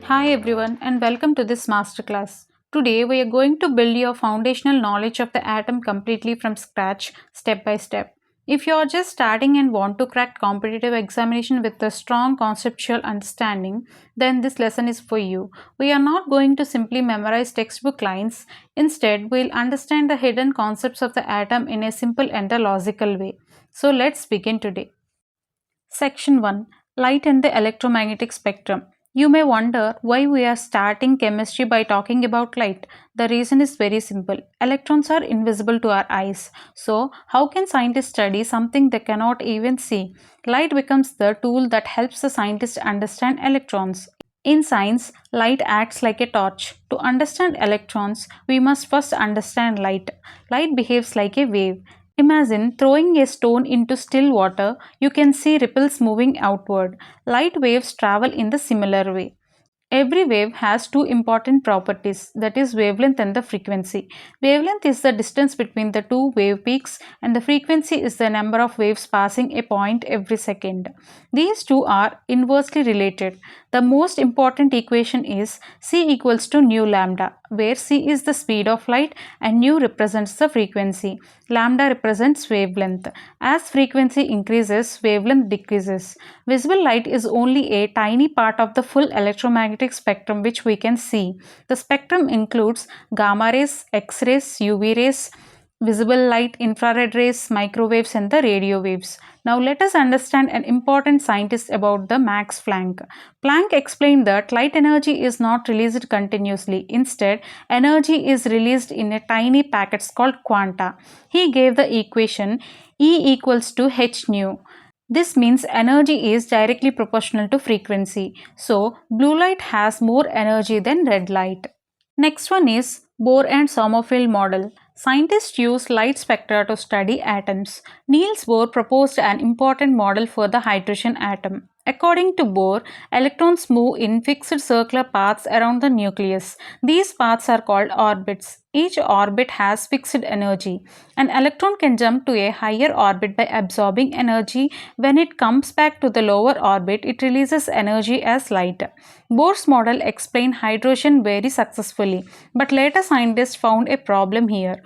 Hi everyone and welcome to this masterclass. Today we are going to build your foundational knowledge of the atom completely from scratch, step by step. If you are just starting and want to crack competitive examination with a strong conceptual understanding, then this lesson is for you. We are not going to simply memorize textbook lines. Instead, we'll understand the hidden concepts of the atom in a simple and a logical way. So let's begin today. Section 1, Light and the Electromagnetic Spectrum. You may wonder why we are starting chemistry by talking about light. The reason is very simple. Electrons are invisible to our eyes. So, how can scientists study something they cannot even see? Light becomes the tool that helps the scientist understand electrons. In science, light acts like a torch. To understand electrons, we must first understand light. Light behaves like a wave. Imagine throwing a stone into still water, you can see ripples moving outward. Light waves travel in the similar way. Every wave has two important properties, that is wavelength and the frequency. Wavelength is the distance between the two wave peaks and the frequency is the number of waves passing a point every second. These two are inversely related. The most important equation is C equals to nu lambda, where C is the speed of light and nu represents the frequency. Lambda represents wavelength. As frequency increases, wavelength decreases. Visible light is only a tiny part of the full electromagnetic spectrum which we can see. The spectrum includes gamma rays, X rays, UV rays, visible light, infrared rays, microwaves, and the radio waves. Now let us understand an important scientist about the Max Planck. Planck explained that light energy is not released continuously. Instead, energy is released in a tiny packets called quanta. He gave the equation E equals to h nu. This means energy is directly proportional to frequency. So, blue light has more energy than red light. Next one is Bohr and Sommerfeld model. Scientists use light spectra to study atoms. Niels Bohr proposed an important model for the hydrogen atom. According to Bohr, electrons move in fixed circular paths around the nucleus. These paths are called orbits. Each orbit has fixed energy. An electron can jump to a higher orbit by absorbing energy. When it comes back to the lower orbit, it releases energy as light. Bohr's model explained hydrogen very successfully, but later scientists found a problem here.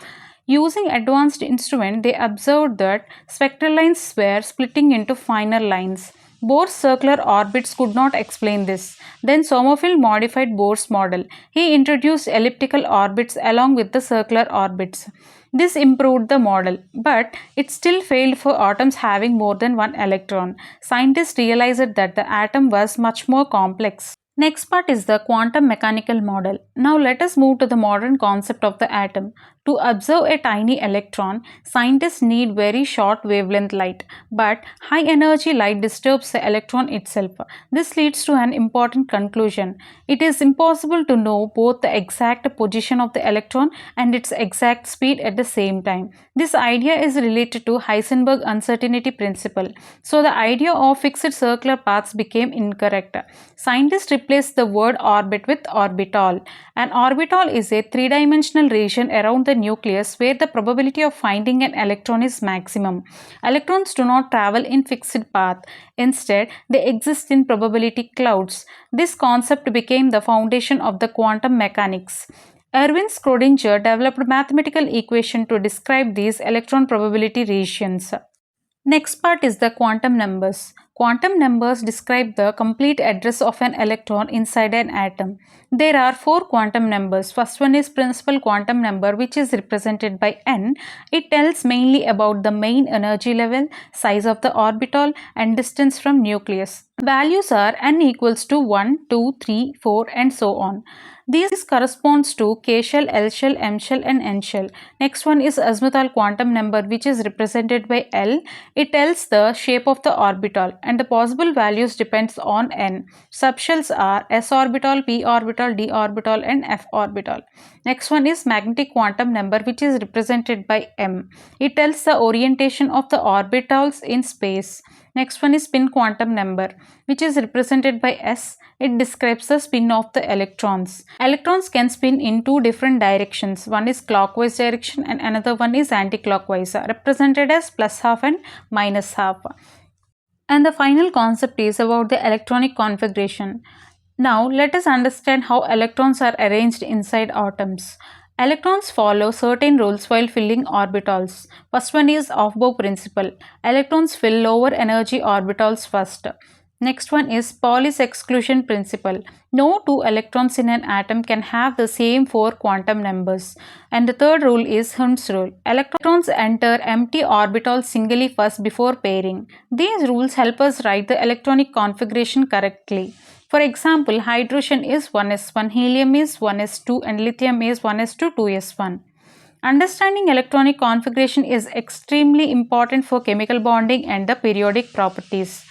Using advanced instruments, they observed that spectral lines were splitting into finer lines. Bohr's circular orbits could not explain this. Then Sommerfeld modified Bohr's model. He introduced elliptical orbits along with the circular orbits. This improved the model, but it still failed for atoms having more than one electron. Scientists realized that the atom was much more complex. Next part is the quantum mechanical model. Now let us move to the modern concept of the atom. To observe a tiny electron, scientists need very short wavelength light, but high energy light disturbs the electron itself. This leads to an important conclusion. It is impossible to know both the exact position of the electron and its exact speed at the same time. This idea is related to Heisenberg uncertainty principle. So the idea of fixed circular paths became incorrect. Scientists replaced the word orbit with orbital. An orbital is a three-dimensional region around the nucleus where the probability of finding an electron is maximum. Electrons do not travel in fixed path. Instead, they exist in probability clouds. This concept became the foundation of the quantum mechanics. Erwin Schrödinger developed mathematical equation to describe these electron probability regions. Next part is the quantum numbers. Quantum numbers describe the complete address of an electron inside an atom. There are four quantum numbers. First one is principal quantum number, which is represented by n. It tells mainly about the main energy level, size of the orbital, and distance from nucleus. Values are n equals to 1, 2, 3, 4, and so on. These corresponds to K shell, L shell, M shell, and N shell. Next one is azimuthal quantum number, which is represented by L. It tells the shape of the orbital and the possible values depends on N. Subshells are S orbital, P orbital, D orbital, and F orbital. Next one is magnetic quantum number, which is represented by M. It tells the orientation of the orbitals in space. Next one is spin quantum number, which is represented by S. It describes the spin of the electrons. Electrons can spin in two different directions. One is clockwise direction and another one is anti-clockwise, represented as plus half and minus half. And the final concept is about the electronic configuration. Now, let us understand how electrons are arranged inside atoms. Electrons follow certain rules while filling orbitals. First one is Aufbau principle. Electrons fill lower energy orbitals first. Next one is Pauli's exclusion principle. No two electrons in an atom can have the same four quantum numbers. And the third rule is Hund's rule. Electrons enter empty orbitals singly first before pairing. These rules help us write the electronic configuration correctly. For example, hydrogen is 1s1, helium is 1s2, and lithium is 1s2, 2s1. Understanding electronic configuration is extremely important for chemical bonding and the periodic properties.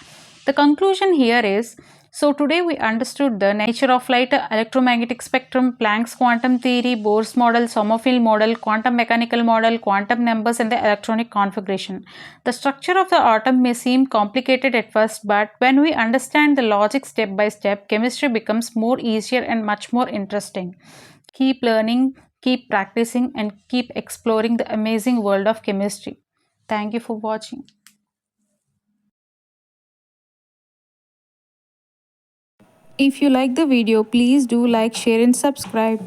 The conclusion here is, so today we understood the nature of light, electromagnetic spectrum, Planck's quantum theory, Bohr's model, Sommerfeld model, quantum mechanical model, quantum numbers, and the electronic configuration. The structure of the atom may seem complicated at first, but when we understand the logic step by step, chemistry becomes more easier and much more interesting. Keep learning, keep practicing, and keep exploring the amazing world of chemistry. Thank you for watching. If you like the video, please do like, share, and subscribe.